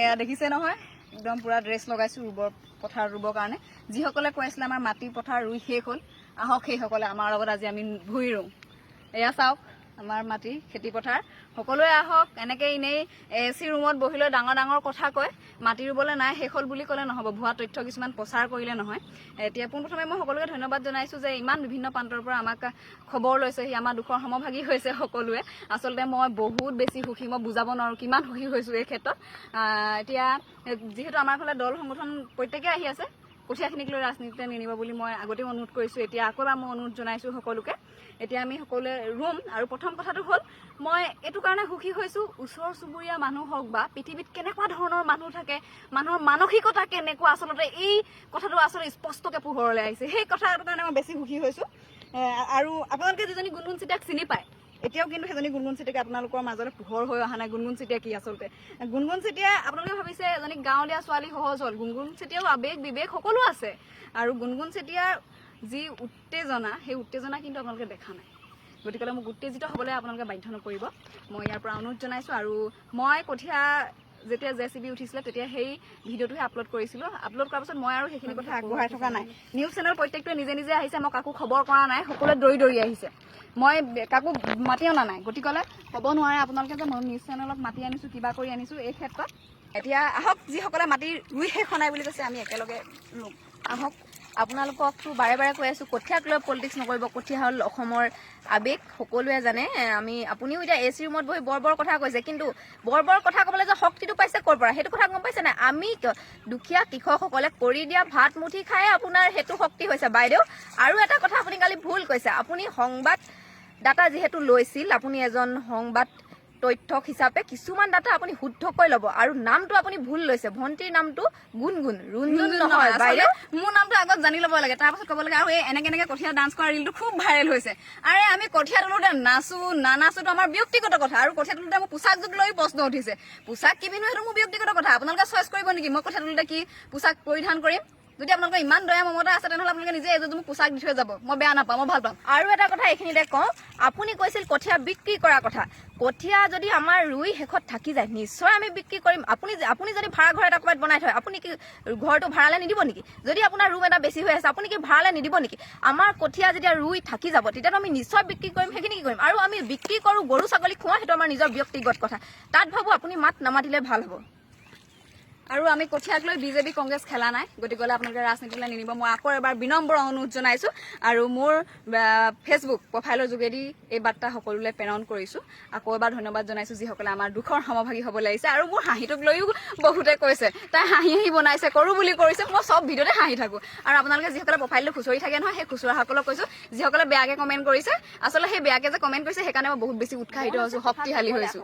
এয়া দেখিছে নহয় একদম পুৰা ড্ৰেছ লগাইছো ৰুবৰ পথাৰ ৰুবৰ কাৰণে যিসকলে কৈ আছিলে আমাৰ মাটি পথাৰ ৰুই শেষ হ'ল আহক সেইসকলে আমাৰ লগত আজি আমি ভুই ৰুম এয়া চাওক আমাৰ মাটি খেতি পথাৰ সকলোৱে আহক এনেকে ইনেই এচি ৰুমত বহিলৈ ডাঙৰ ডাঙৰ কথা কয় মাটি ৰুবলৈ নাই শেষ হ'ল বুলি ক'লে নহ'ব ভুৱা তথ্য কিছুমান প্ৰচাৰ কৰিলে নহয় এতিয়া পোনপ্ৰথমে মই সকলোকে ধন্যবাদ জনাইছো যে ইমান বিভিন্ন প্ৰান্তৰ পৰা আমাক খবৰ লৈছেহি আমাৰ দুখৰ সমভাগী হৈছে সকলোৱে আচলতে মই বহুত বেছি সুখী মই বুজাব নোৱাৰো কিমান সুখী হৈছো এই ক্ষেত্ৰত এতিয়া যিহেতু আমাৰ ফালে দল সংগঠন প্ৰত্যেকে আহি আছে কঠিয়াখিনিক লৈ ৰাজনীতিতে নিনিব বুলি মই আগতেও অনুৰোধ কৰিছো এতিয়া আকৌ এবাৰ মই অনুৰোধ জনাইছো সকলোকে এতিয়া আমি সকলোৱে ৰুম আৰু প্ৰথম কথাটো হ'ল মই এইটো কাৰণে সুখী হৈছো ওচৰ চুবুৰীয়া মানুহ হওক বা পৃথিৱীত কেনেকুৱা ধৰণৰ মানুহ থাকে মানুহৰ মানসিকতা কেনেকুৱা আচলতে এই কথাটো আচলতে স্পষ্টকে পোহৰলৈ আহিছে সেই কথাটোৰ কাৰণে মই বেছি সুখী হৈছো আৰু আপোনালোকে যিজনী গুণগুণ চিটাক চিনি পায় এতিয়াও কিন্তু সেইজনী গুণগুণ চিটিয়াকে আপোনালোকৰ মাজলৈ পোহৰ হৈ অহা নাই গুণগুণ চিটিয়া কি আচলতে গুণগুণ চিটিয়া আপোনালোকে ভাবিছে এজনী গাঁৱলীয়া ছোৱালী সহজ হ'ল গুণগুণ চিটিয়াও আৱেগ বিবেক সকলো আছে আৰু গুণগুণ চিটিয়াৰ যি উত্তেজনা সেই উত্তেজনা কিন্তু আপোনালোকে দেখা নাই গতিকে মোক উত্তেজিত হ'বলৈ আপোনালোকে বাধ্য নকৰিব মই ইয়াৰ পৰা অনুৰোধ জনাইছো আৰু মই কঠীয়া যেতিয়া জেচিবি উঠিছিলে তেতিয়া সেই ভিডিঅ'টোহে আপলোড কৰিছিলো আপলোড কৰাৰ পাছত মই আৰু সেইখিনি কথা আগবঢ়াই থকা নাই নিউজ চেনেল প্ৰত্যেকটোৱে নিজে নিজে আহিছে মই কাকো খবৰ কৰা নাই সকলোৱে দৌৰি দৌৰি আহিছে মই কাকো মাতি অনা নাই গতিকে হ'ব নোৱাৰে আপোনালোকে যে মই নিউজ চেনেলত মাতি আনিছো কিবা কৰি আনিছো এই ক্ষেত্ৰত এতিয়া আহক যিসকলে মাটি ৰুই শেষ নাই বুলি কৈছে আমি একেলগে ৰুম আহক আপোনালোককতো বাৰে বাৰে কৈ আছো কঠীয়াক লৈ পলিটিক্স নকৰিব কঠীয়া হ'ল অসমৰ আৱেগ সকলোৱে জানে আপুনিও এতিয়া এচি ৰুমত বহি বৰ বৰ কথা কৈছে কিন্তু বৰ বৰ কথা ক'বলৈ যে শক্তিটো পাইছে ক'ৰ পৰা সেইটো কথা গম পাইছে নাই আমি দুখীয়া কৃষকসকলে কৰি দিয়া ভাত মুঠি খাই আপোনাৰ সেইটো শক্তি হৈছে বাইদেউ আৰু এটা কথা আপুনি কালি ভুল কৈছে আপুনি সংবাদদাতা যিহেতু লৈছিল আপুনি এজন সংবাদ তথ্যক হিচাপে কিছুমান ডাটা আপুনি শুদ্ধকৈ ল'ব আৰু নামটো আপুনি ভুল লৈছে ভণ্টিৰ নামটো গুণগুণ ৰুণজুণ নহয় বাইদেউ মোৰ নামটো আগত জানি ল'ব লাগে তাৰপাছত ক'ব লাগে আৰু এই এনেকে কঠীয়া ডান্স কৰা ৰিলটো খুব ভাইৰেল হৈছে আৰে আমি কঠীয়া তোলোতে নাচো নানাচোতো আমাৰ ব্যক্তিগত কথা আৰু কঠীয়া তোলোতে মোৰ পোচাকযোৰ লৈ প্ৰশ্ন উঠিছে পোচাক কি পিন্ধো সেইটো মোৰ ব্যক্তিগত কথা আপোনালোকে চইচ কৰিব নেকি মই কঠীয়া তোলোতে কি পোচাক পৰিধান কৰিম যদি আপোনালোকৰ ইমান দয়া মমতা আছে তেনেহ'লে আপোনালোকে নিজে এযোৰ মোক পোচাক দি থৈ যাব মই বেয়া নাপাওঁ মই ভাল পাম আৰু এটা কথা এইখিনিতে কওঁ আপুনি কৈছিল কঠীয়া বিক্ৰী কৰাৰ কথা কঠীয়া যদি আমাৰ ৰুই শেষত থাকি যায় নিশ্চয় আমি বিক্ৰী কৰিম আপুনি যদি ভাড়া ঘৰ এটা ক'ৰবাত বনাই থয় আপুনি কি ঘৰটো ভাড়ালৈ নিদিব নেকি যদি আপোনাৰ ৰুম এটা বেছি হৈ আছে আপুনি কি ভাড়ালৈ নিদিব নেকি আমাৰ কঠীয়া যেতিয়া ৰুই থাকি যাব তেতিয়াতো আমি নিশ্চয় বিক্ৰী কৰিম সেইখিনি কি কৰিম আৰু আমি বিক্ৰী কৰোঁ গৰু ছাগলী খোৱা সেইটো আমাৰ নিজৰ ব্যক্তিগত কথা তাত ভাবোঁ আপুনি মাত নামাতিলে ভাল হ'ব আৰু আমি কঠীয়াক লৈ বিজেপি কংগ্ৰেছ খেলা নাই গতিকে আপোনালোকে ৰাজনীতিলৈ নিনিব মই আকৌ এবাৰ বিনম্ৰ অনুৰোধ জনাইছো আৰু মোৰ ফেচবুক প্ৰফাইলৰ যোগেদি এই বাৰ্তা সকলোলৈ প্ৰেৰণ কৰিছো আকৌ এবাৰ ধন্যবাদ জনাইছো যিসকলে আমাৰ দুখৰ সমভাগী হ'ব লাগিছে আৰু মোৰ হাঁহিটোক লৈও বহুতে কৈছে তাই হাঁহি বনাইছে কৰো বুলি কৰিছে মই চব ভিডিঅ'তে হাঁহি থাকো আৰু আপোনালোকে যিসকলে প্ৰফাইলটো খুচৰি থাকে নহয় সেই খুচৰাসকলক কৈছো যিসকলে বেয়াকে কমেণ্ট কৰিছে আচলতে সেই বেয়াকে যে কমেণ্ট কৰিছে সেইকাৰণে মই বহুত বেছি উৎসাহিত হৈছো শক্তিশালী হৈছো